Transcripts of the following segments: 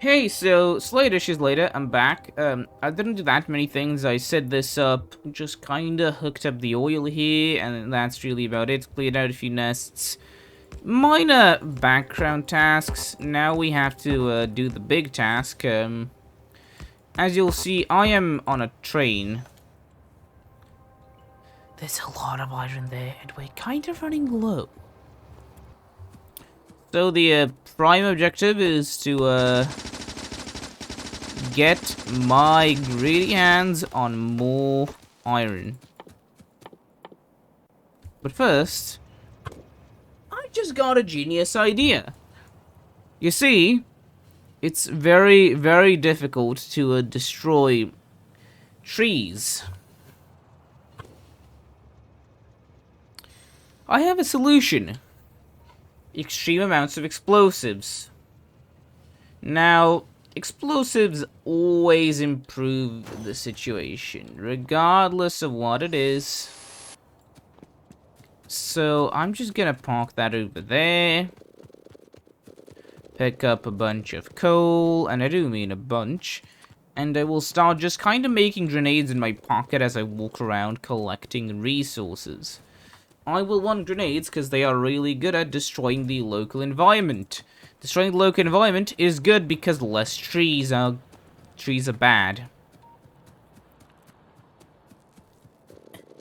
Hey, so Slater, she's later. I'm back. I didn't do that many things. I set this up, just kinda hooked up the oil here, and that's really about it. Cleared out a few nests. Minor background tasks. Now we have to do the big task. As you'll see, I am on a train. There's a lot of iron there, and we're kind of running low. So the prime objective is to get my greedy hands on more iron. But first, I just got a genius idea. You see, it's very, very difficult to destroy trees. I have a solution. Extreme amounts of explosives. Now, explosives always improve the situation, regardless of what it is. So, I'm just gonna park that over there. Pick up a bunch of coal, and I do mean a bunch. And I will start just kind of making grenades in my pocket as I walk around collecting resources. I will want grenades because they are really good at destroying the local environment. Destroying the local environment is good because less trees are bad.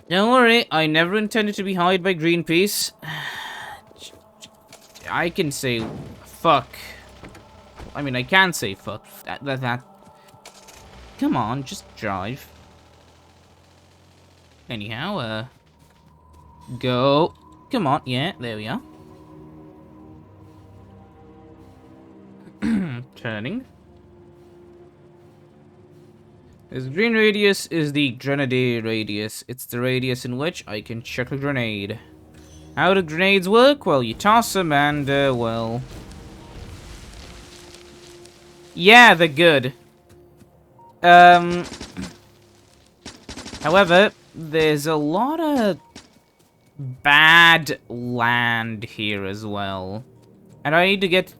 Don't worry, I never intended to be hired by Greenpeace. I can say fuck. I mean, I can say fuck. That. Come on, just drive. Anyhow, go. Come on, yeah, there we are. Turning. This green radius is the grenadier radius. It's the radius in which I can chuck a grenade. How do grenades work? Well, you toss them and, well... Yeah, they're good. However, there's a lot of bad land here as well. And I need to get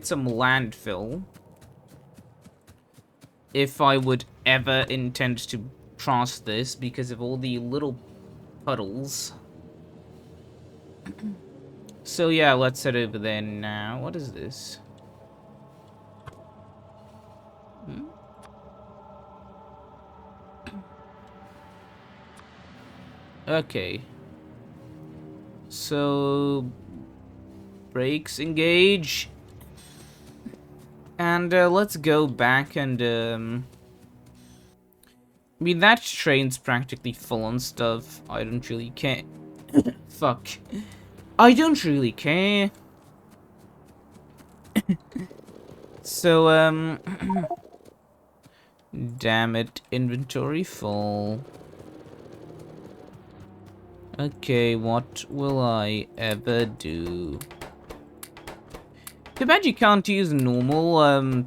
some landfill. If I would ever intend to cross this because of all the little puddles. So yeah, let's head over there now. What is this? Okay. So brakes engage. And let's go back and I mean, that train's practically full on stuff. I don't really care. Fuck. I don't really care. So, damn it. Inventory full. Okay, what will I ever do? Too bad you can't use normal,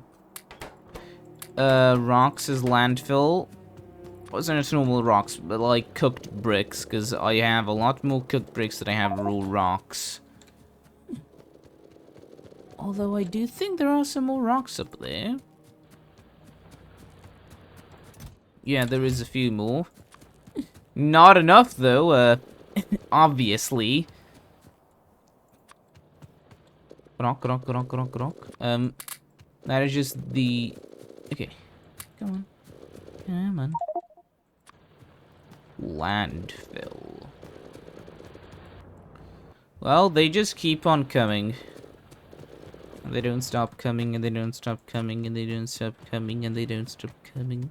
rocks as landfill. Wasn't it normal rocks, but like cooked bricks, because I have a lot more cooked bricks than I have raw rocks. Although I do think there are some more rocks up there. Yeah, there is a few more. Not enough, though, obviously. Rock. That is just the... Okay, come on. Landfill. Well, they just keep on coming. And they don't stop coming, and they don't stop coming, and they don't stop coming, and they don't stop coming.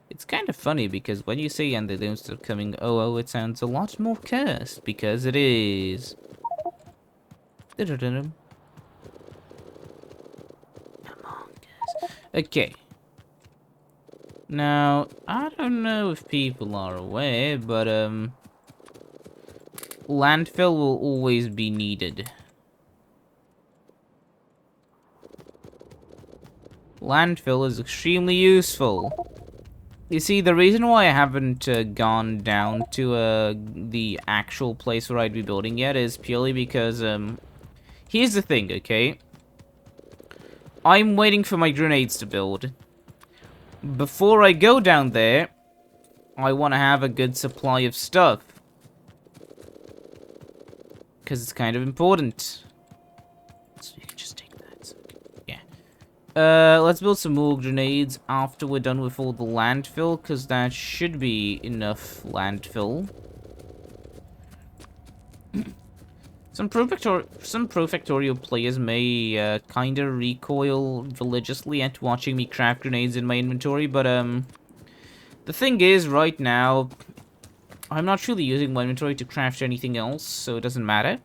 It's kind of funny, because when you say and they don't stop coming, oh, it sounds a lot more cursed, because it is. Okay. Now, I don't know if people are aware, but, landfill will always be needed. Landfill is extremely useful. You see, the reason why I haven't gone down to the actual place where I'd be building yet is purely because, here's the thing, okay? I'm waiting for my grenades to build. Before I go down there, I want to have a good supply of stuff. Because it's kind of important. So you can just take that. Yeah. Let's build some more grenades after we're done with all the landfill, because that should be enough landfill. Some Pro Factorio players may kind of recoil religiously at watching me craft grenades in my inventory, but the thing is, right now, I'm not really using my inventory to craft anything else, so it doesn't matter.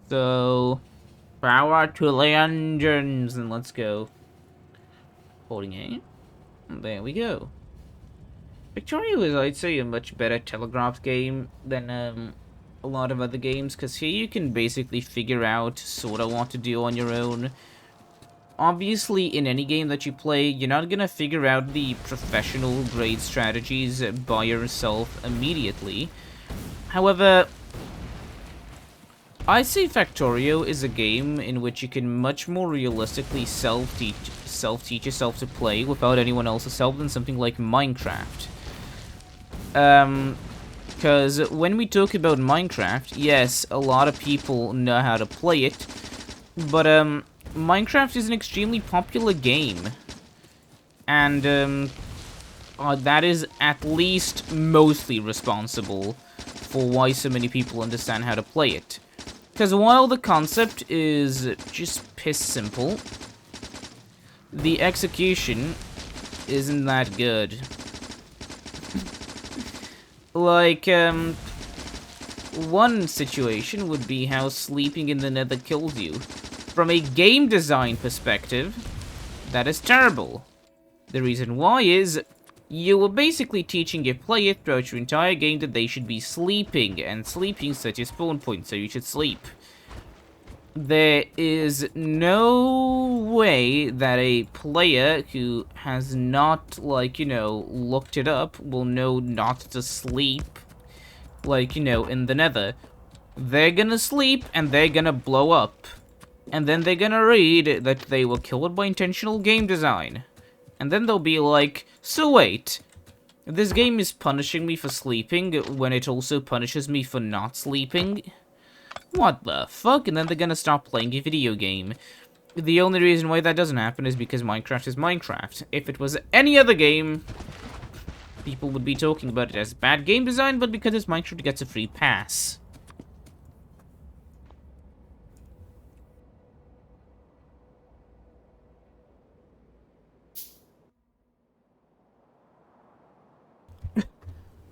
So, power to the engines, and let's go. Holding A. There we go. Factorio is, I'd say, a much better telegraph game than a lot of other games, because here you can basically figure out sort of what to do on your own. Obviously, in any game that you play, you're not gonna figure out the professional grade strategies by yourself immediately. However, I'd say Factorio is a game in which you can much more realistically self-teach yourself to play without anyone else's help than something like Minecraft. Because when we talk about Minecraft, yes, a lot of people know how to play it, but, Minecraft is an extremely popular game, and, that is at least mostly responsible for why so many people understand how to play it. Because while the concept is just piss simple, the execution isn't that good. Like, one situation would be how sleeping in the nether kills you. From a game design perspective, that is terrible. The reason why is, you were basically teaching your player throughout your entire game that they should be sleeping, and sleeping sets your spawn point, so you should sleep. There is no way that a player who has not, like, you know, looked it up will know not to sleep, like, you know, in the nether. They're gonna sleep, and they're gonna blow up. And then they're gonna read that they were killed by intentional game design. And then they'll be like, so wait, this game is punishing me for sleeping when it also punishes me for not sleeping? What the fuck? And then they're gonna stop playing a video game. The only reason why that doesn't happen is because Minecraft is Minecraft. If it was any other game, people would be talking about it as bad game design, but because it's Minecraft, it gets a free pass.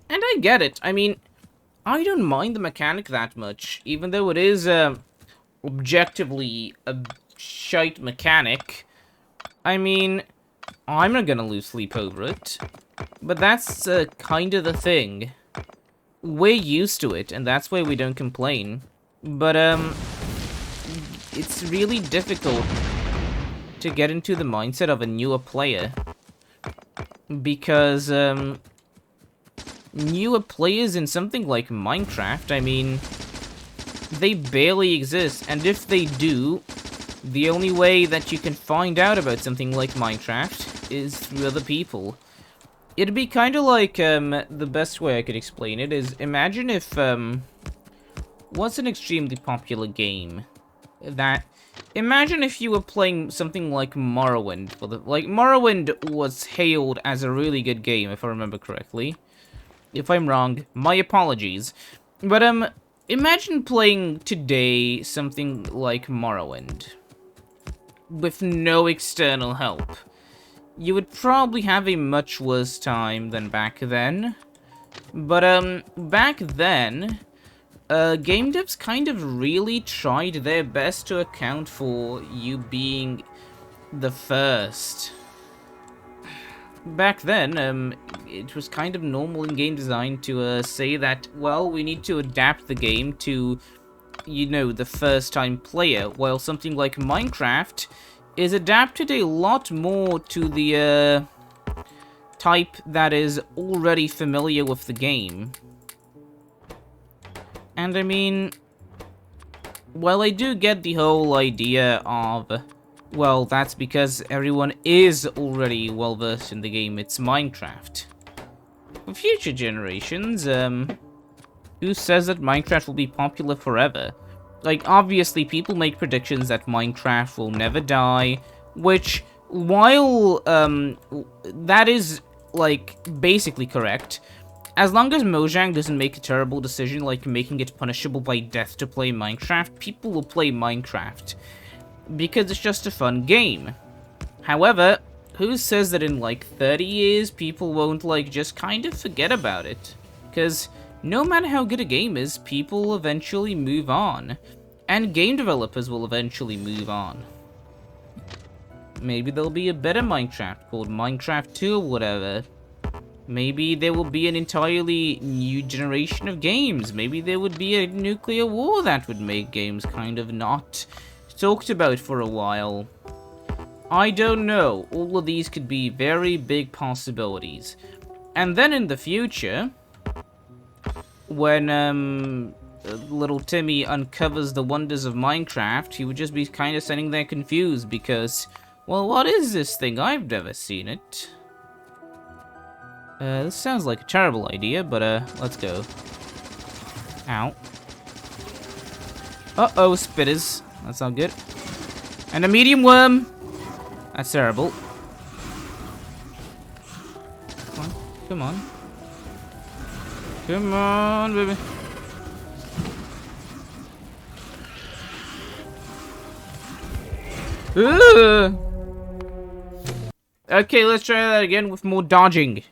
And I get it. I mean, I don't mind the mechanic that much, even though it is, objectively a shite mechanic. I mean, I'm not gonna lose sleep over it. But that's, kind of the thing. We're used to it, and that's why we don't complain. But, it's really difficult to get into the mindset of a newer player. Because, newer players in something like Minecraft, I mean, they barely exist, and if they do, the only way that you can find out about something like Minecraft is through other people. It'd be kind of like, the best way I could explain it is, imagine if, what's an extremely popular game? Imagine if you were playing something like Morrowind. Morrowind was hailed as a really good game, if I remember correctly. If I'm wrong, my apologies. But, imagine playing today something like Morrowind with no external help. You would probably have a much worse time than back then. But, back then, game devs kind of really tried their best to account for you being the first. Back then, it was kind of normal in game design to say that, well, we need to adapt the game to, you know, the first-time player, while something like Minecraft is adapted a lot more to the type that is already familiar with the game. And I mean, while I do get the whole idea of, well, that's because everyone is already well-versed in the game, it's Minecraft. For future generations, who says that Minecraft will be popular forever? Like, obviously, people make predictions that Minecraft will never die, which, while, that is, like, basically correct, as long as Mojang doesn't make a terrible decision like making it punishable by death to play Minecraft, people will play Minecraft. Because it's just a fun game. However, who says that in like 30 years, people won't like just kind of forget about it? Because no matter how good a game is, people will eventually move on. And game developers will eventually move on. Maybe there'll be a better Minecraft called Minecraft 2 or whatever. Maybe there will be an entirely new generation of games. Maybe there would be a nuclear war that would make games kind of not talked about for a while. I don't know. All of these could be very big possibilities. And then in the future, when little Timmy uncovers the wonders of Minecraft, he would just be kind of sitting there confused because, well, what is this thing? I've never seen it. This sounds like a terrible idea, but, let's go. Ow. Uh-oh, spitters. That's not good. And a medium worm! That's terrible. Come on, come on. Come on, baby. Ugh. Okay, let's try that again with more dodging.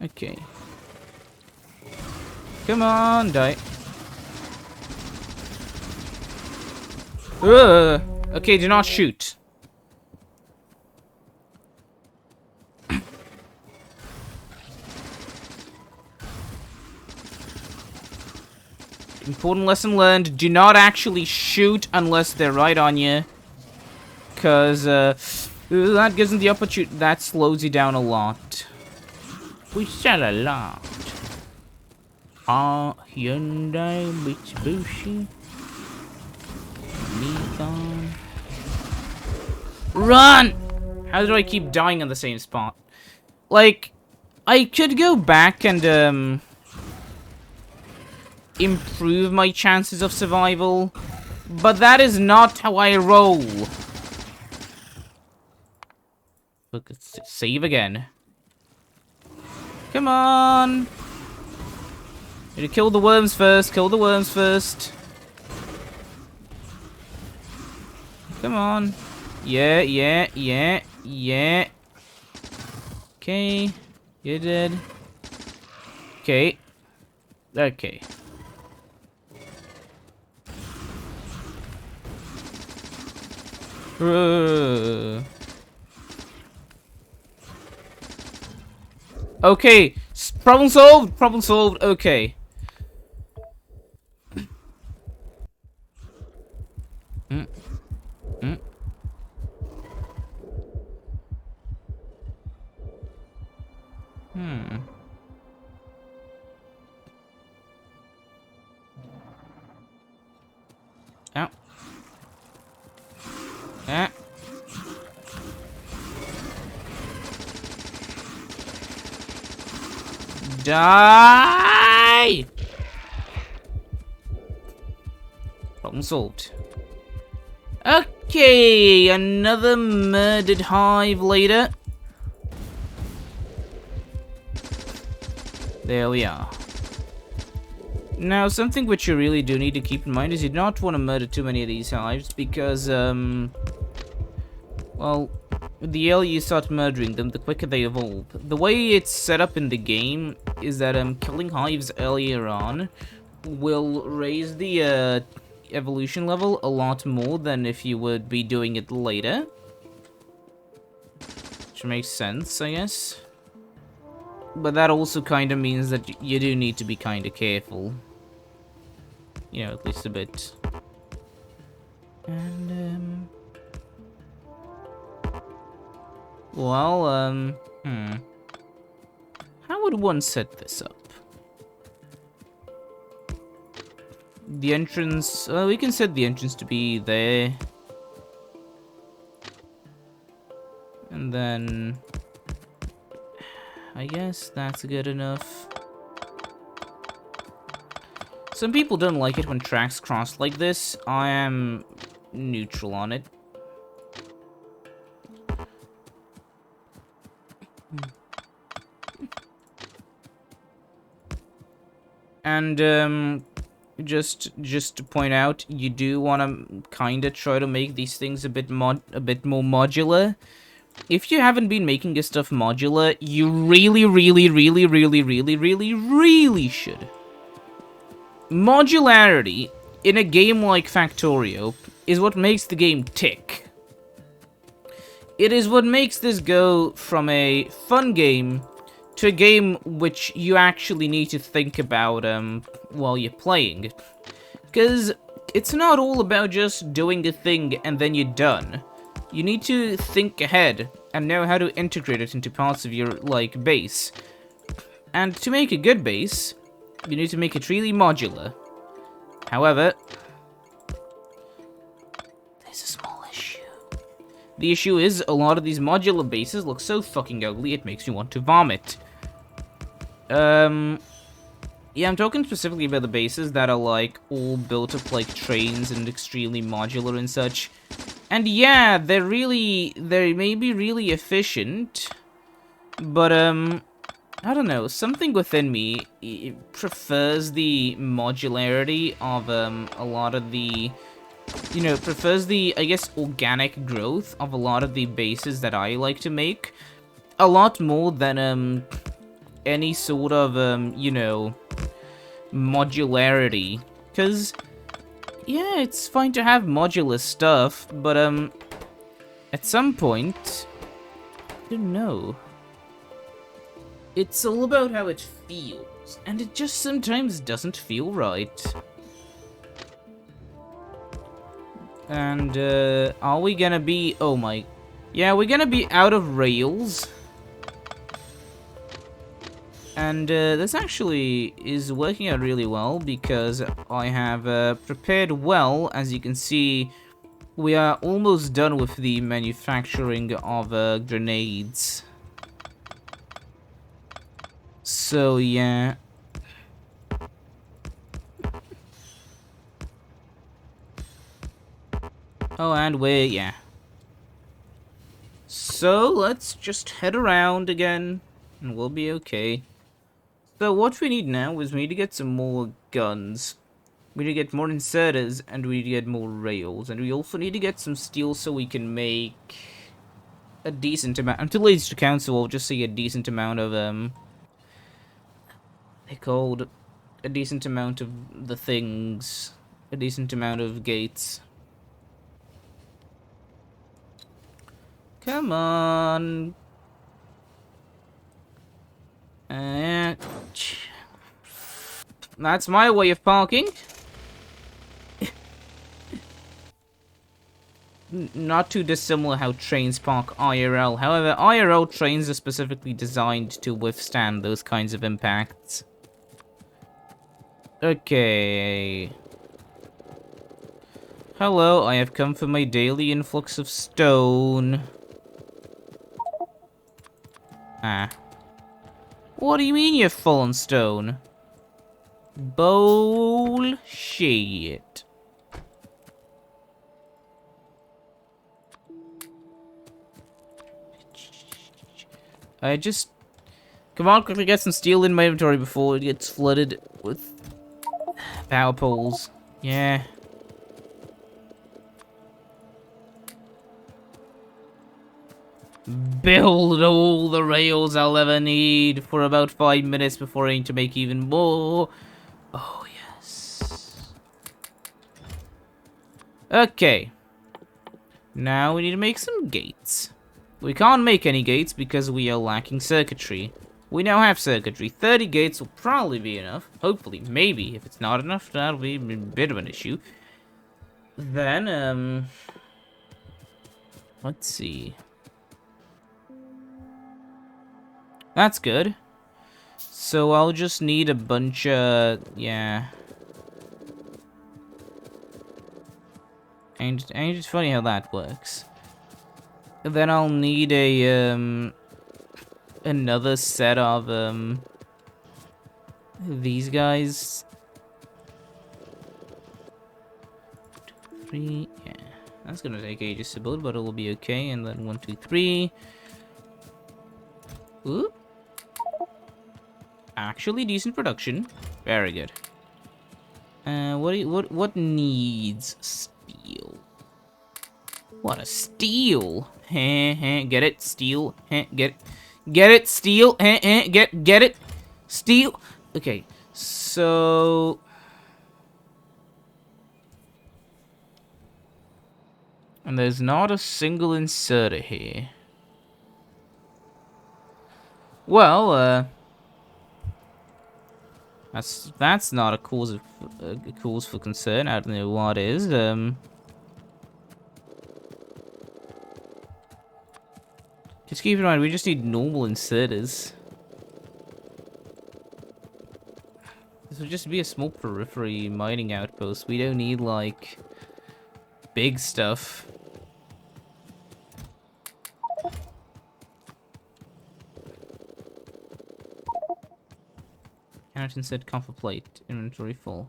Okay. Come on, die. Ugh. Okay, do not shoot. Important lesson learned. Do not actually shoot unless they're right on you. Because, that gives them the opportunity. That slows you down a lot. We sell a lot. Hyundai, Mitsubishi, Nissan. Run! How do I keep dying in the same spot? Like, I could go back and, improve my chances of survival, but that is not how I roll. Look, let's save again. Come on! Need to kill the worms first, kill the worms first. Come on. Yeah, yeah, yeah, yeah. Okay. You're dead. Okay. Okay. Okay. Problem solved! Problem solved. Okay. Ow. Ah. Die! Problem solved. Okay, another murdered hive later. There we are. Now, something which you really do need to keep in mind is you do not want to murder too many of these hives because, well, the earlier you start murdering them, the quicker they evolve. The way it's set up in the game is that, killing hives earlier on will raise the, evolution level a lot more than if you would be doing it later. Which makes sense, I guess. But that also kind of means that you do need to be kind of careful. You know, at least a bit. And, well, how would one set this up? The entrance, we can set the entrance to be there. And then, I guess that's good enough. Some people don't like it when tracks cross like this. I am neutral on it. And, just to point out, you do want to kind of try to make these things a bit more modular. If you haven't been making your stuff modular, you really, really, really, really, really, really, really should. Modularity in a game like Factorio is what makes the game tick. It is what makes this go from a fun game to a game which you actually need to think about while you're playing. Because it's not all about just doing a thing and then you're done. You need to think ahead and know how to integrate it into parts of your, like, base. And to make a good base, you need to make it really modular. However, there's a small issue. The issue is, a lot of these modular bases look so fucking ugly, it makes you want to vomit. Yeah, I'm talking specifically about the bases that are, like, all built up like trains and extremely modular and such. And yeah, they may be really efficient, but, I don't know, something within me prefers the modularity of, a lot of the, prefers the, I guess, organic growth of a lot of the bases that I like to make, a lot more than, any sort of, modularity. Because, yeah, it's fine to have modular stuff, but, at some point, I don't know. It's all about how it feels, and it just sometimes doesn't feel right. And, are we gonna be... Oh my... Yeah, we're gonna be out of rails. And, this actually is working out really well, because I have, prepared well. As you can see, we are almost done with the manufacturing of, grenades. So, yeah. Oh, and yeah. So, let's just head around again, and we'll be okay. So, what we need now is we need to get some more guns. We need to get more inserters, and we need to get more rails. And we also need to get some steel so we can make a decent amount. Until it's to council, we'll just see a decent amount of, they're called a decent amount of the things. A decent amount of gates. Come on. That's my way of parking. Not too dissimilar how trains park IRL. However, IRL trains are specifically designed to withstand those kinds of impacts. Okay. Hello, I have come for my daily influx of stone. Ah. What do you mean you're full on stone? Bullshit. I just... Come on, quickly get some steel in my inventory before it gets flooded with power poles. Yeah. Build all the rails I'll ever need for about 5 minutes before I need to make even more. Oh, yes. Okay. Now we need to make some gates. We can't make any gates because we are lacking circuitry. We now have circuitry. 30 gates will probably be enough. Hopefully, maybe. If it's not enough, that'll be a bit of an issue. Then, let's see. That's good. So I'll just need a bunch of... Yeah. Ain't it funny how that works? Then I'll need another set of, these guys. 3, yeah. That's gonna take ages to build, but it'll be okay. And then 1, 2, 3. Ooh. Actually decent production. Very good. What needs steel? What a steel! Get it? Steel? Get it? Steel? Get it? Steel? Okay, so and there's not a single inserter here. Well, that's not a cause for concern. I don't know what is. Just keep in mind, we just need normal inserters. This would just be a small periphery mining outpost. We don't need, like, big stuff. Cannot insert copper plate. Inventory full.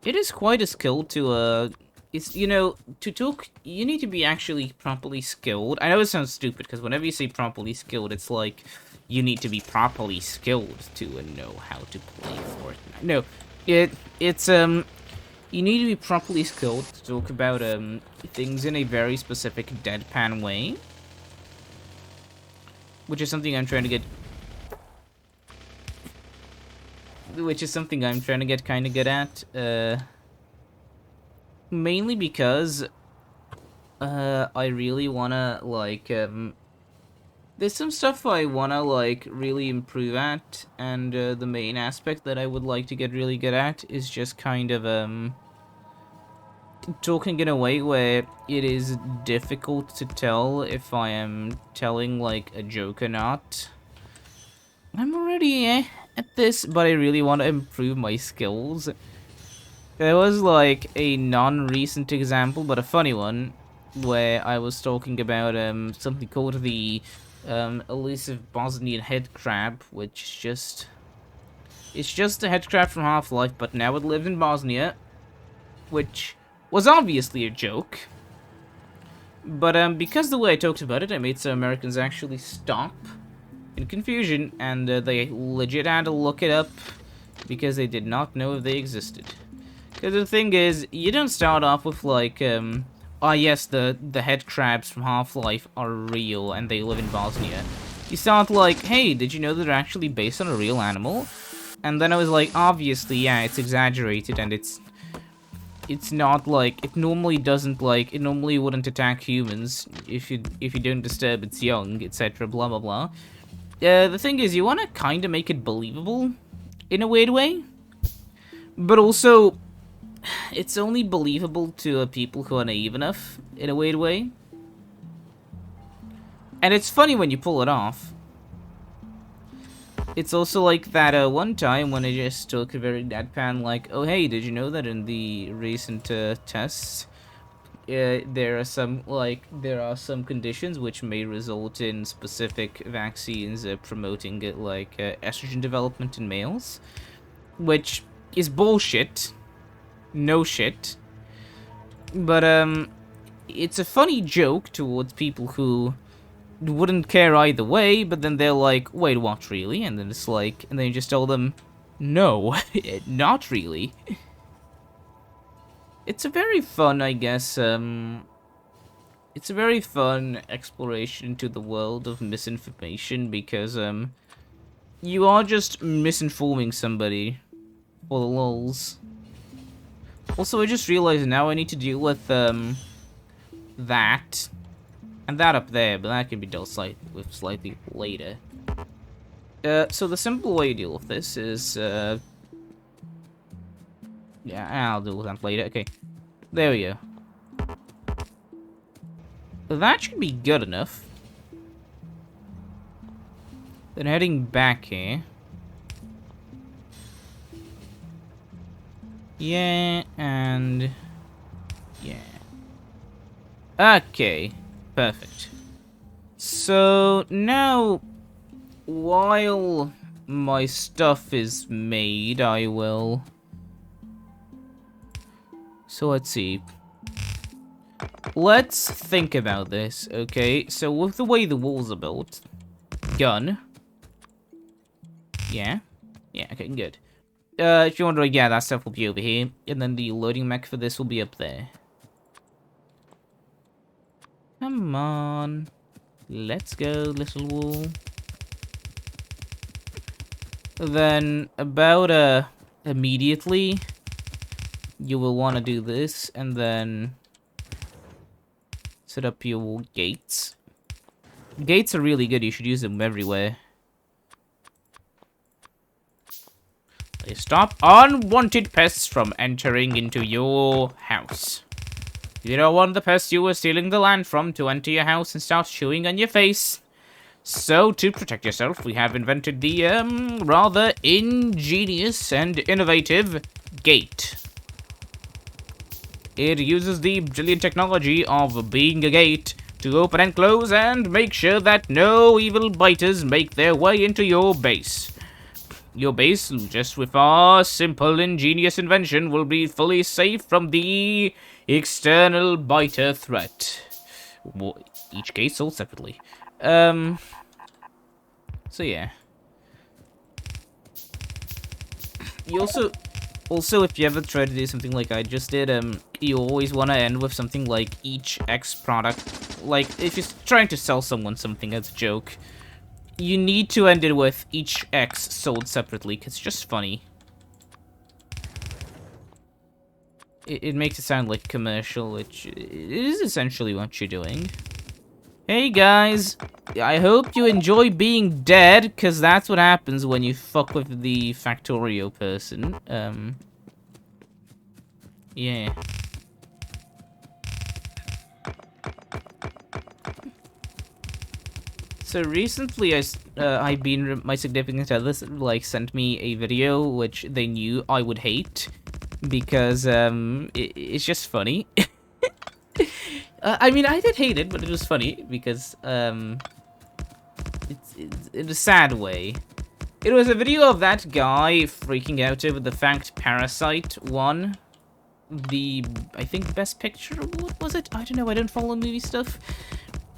It is quite a skill to, it's, you know, to talk, you need to be actually properly skilled. I know it sounds stupid, because whenever you say properly skilled, it's like, you need to be properly skilled to know how to play Fortnite. No, it's, you need to be properly skilled to talk about, things in a very specific deadpan way. Which is something I'm trying to get... kind of good at. Mainly because I really wanna, like, there's some stuff I wanna, like, really improve at, and the main aspect that I would like to get really good at is just kind of, talking in a way where it is difficult to tell if I am telling, like, a joke or not. I'm already at this, but I really want to improve my skills. There was, like, a non-recent example, but a funny one, where I was talking about something called the elusive Bosnian head crab, which just... It's just a head crab from Half-Life, but now it lives in Bosnia, which was obviously a joke. But because the way I talked about it, I made some Americans actually stop in confusion, and they legit had to look it up because they did not know if they existed. Because the thing is, you don't start off with like, oh yes, the head crabs from Half-Life are real and they live in Bosnia. You start like, hey, did you know that they're actually based on a real animal? And then I was like, obviously, yeah, it's exaggerated and it's not like, it normally doesn't like, it normally wouldn't attack humans if you don't disturb its young, etc. Blah blah blah. The thing is, you want to kind of make it believable in a weird way, but also it's only believable to people who are naive enough in a weird way. And it's funny when you pull it off. It's also like that one time when I just took a very deadpan like, oh hey, did you know that in the recent tests there are some conditions which may result in specific vaccines promoting estrogen development in males, which is bullshit. No shit. But it's a funny joke towards people who wouldn't care either way, but then they're like, wait, what, really? And then it's like, and then you just tell them, no, not really. It's a very fun, I guess, it's a very fun exploration into the world of misinformation, because, you are just misinforming somebody for the lols. Also, I just realized now I need to deal with, that. And that up there, but that can be dealt with slightly later. So the simple way to deal with this is, yeah, I'll deal with that later. Okay, there we go. That should be good enough. Then heading back here. Yeah, and yeah. Okay, perfect. So now, while my stuff is made, I will... So let's see. Let's think about this, okay? So with the way the walls are built, gun. Yeah. Yeah, okay, good. If you're wondering, yeah, that stuff will be over here. And then the loading mech for this will be up there. Come on. Let's go, little wall. Then, about, immediately, you will want to do this, and then set up your gates. Gates are really good, you should use them everywhere. They stop unwanted pests from entering into your house. You don't want the pests you were stealing the land from to enter your house and start chewing on your face. So, to protect yourself, we have invented the, rather ingenious and innovative gate. It uses the brilliant technology of being a gate to open and close and make sure that no evil biters make their way into your base. Your base, just with our simple ingenious invention, will be fully safe from the external biter threat. Each gate sold separately. So yeah. You also, if you ever try to do something like I just did, you always want to end with something like each X product. Like, if you're trying to sell someone something as a joke, you need to end it with each X sold separately, because it's just funny. It makes it sound like commercial, which is essentially what you're doing. Hey guys, I hope you enjoy being dead, because that's what happens when you fuck with the Factorio person. Yeah. So recently, my significant other, like, sent me a video which they knew I would hate, because, it's just funny. I mean, I did hate it, but it was funny, because, it's in a sad way. It was a video of that guy freaking out over the fact Parasite won the, I think, Best Picture award, was it? I don't know, I don't follow movie stuff.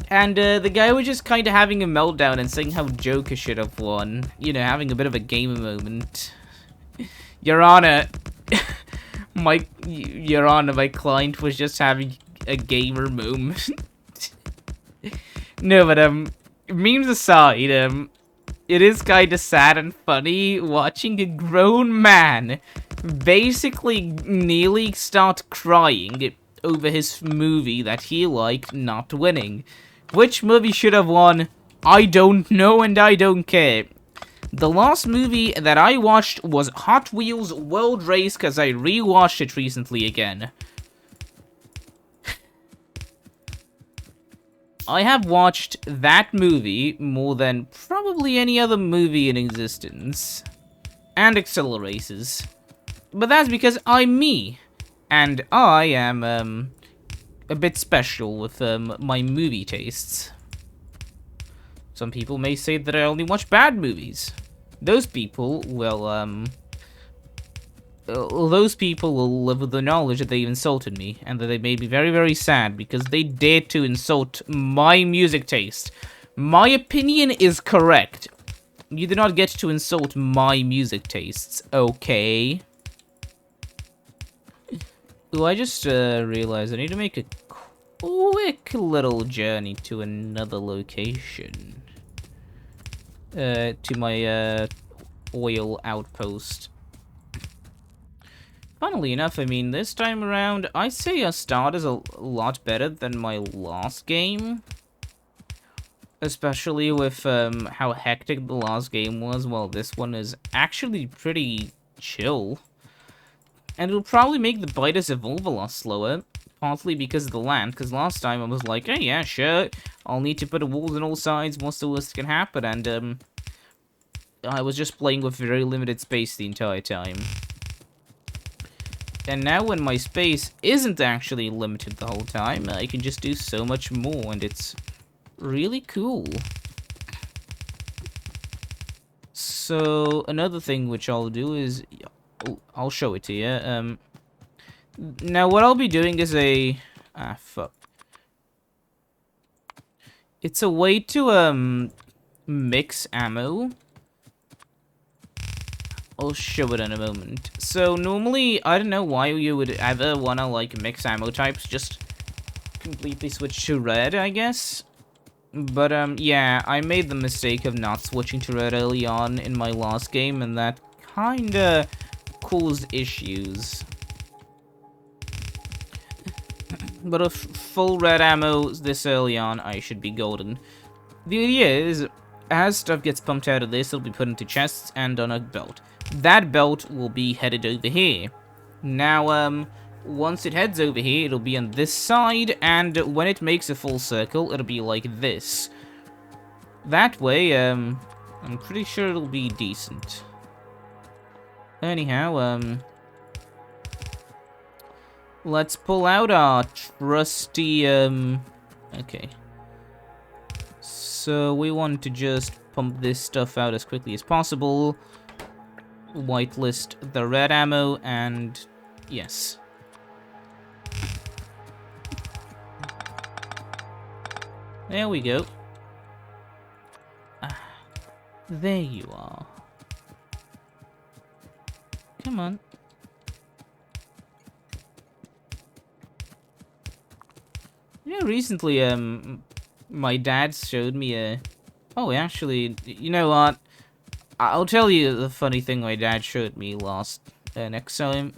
And the guy was just kind of having a meltdown and saying how Joker should have won. You know, having a bit of a gamer moment. Your Honor, Your Honor, my client was just having a gamer moment. No, but memes aside, it is kind of sad and funny watching a grown man basically nearly start crying over his movie that he liked not winning. Which movie should have won? I don't know and I don't care. The last movie that I watched was Hot Wheels World Race, because I rewatched it recently again. I have watched that movie more than probably any other movie in existence. And Accelerators. But that's because I'm me. And I am, a bit special with, my movie tastes. Some people may say that I only watch bad movies. Those people will live with the knowledge that they've insulted me, and that they made me very, very sad, because they dared to insult my music taste. My opinion is correct. You do not get to insult my music tastes, okay? Ooh, I just realized I need to make a quick little journey to another location. To my oil outpost. Funnily enough, I mean, this time around, I say our start is a lot better than my last game. Especially with how hectic the last game was, while this one is actually pretty chill. And it'll probably make the biters evolve a lot slower, partly because of the land, because last time I was like, hey, yeah, sure, I'll need to put a walls on all sides, what's the worst that can happen, and I was just playing with very limited space the entire time. And now when my space isn't actually limited the whole time, I can just do so much more, and it's really cool. So another thing which I'll do is, I'll show it to you. Now what I'll be doing is fuck. It's a way to mix ammo. I'll show it in a moment. So normally, I don't know why you would ever wanna like mix ammo types, just completely switch to red, I guess. But yeah, I made the mistake of not switching to red early on in my last game, and that kinda caused issues. But if full red ammo this early on, I should be golden. The idea is, as stuff gets pumped out of this, it'll be put into chests and on a belt. That belt will be headed over here. Now, once it heads over here, it'll be on this side, and when it makes a full circle, it'll be like this. That way, I'm pretty sure it'll be decent. Anyhow, let's pull out our trusty, okay. So we want to just pump this stuff out as quickly as possible. Whitelist the red ammo, and yes. There we go. There you are. Come on. Yeah, recently, my dad showed me a... Oh, actually, you know what? I'll tell you the funny thing my dad showed me next time.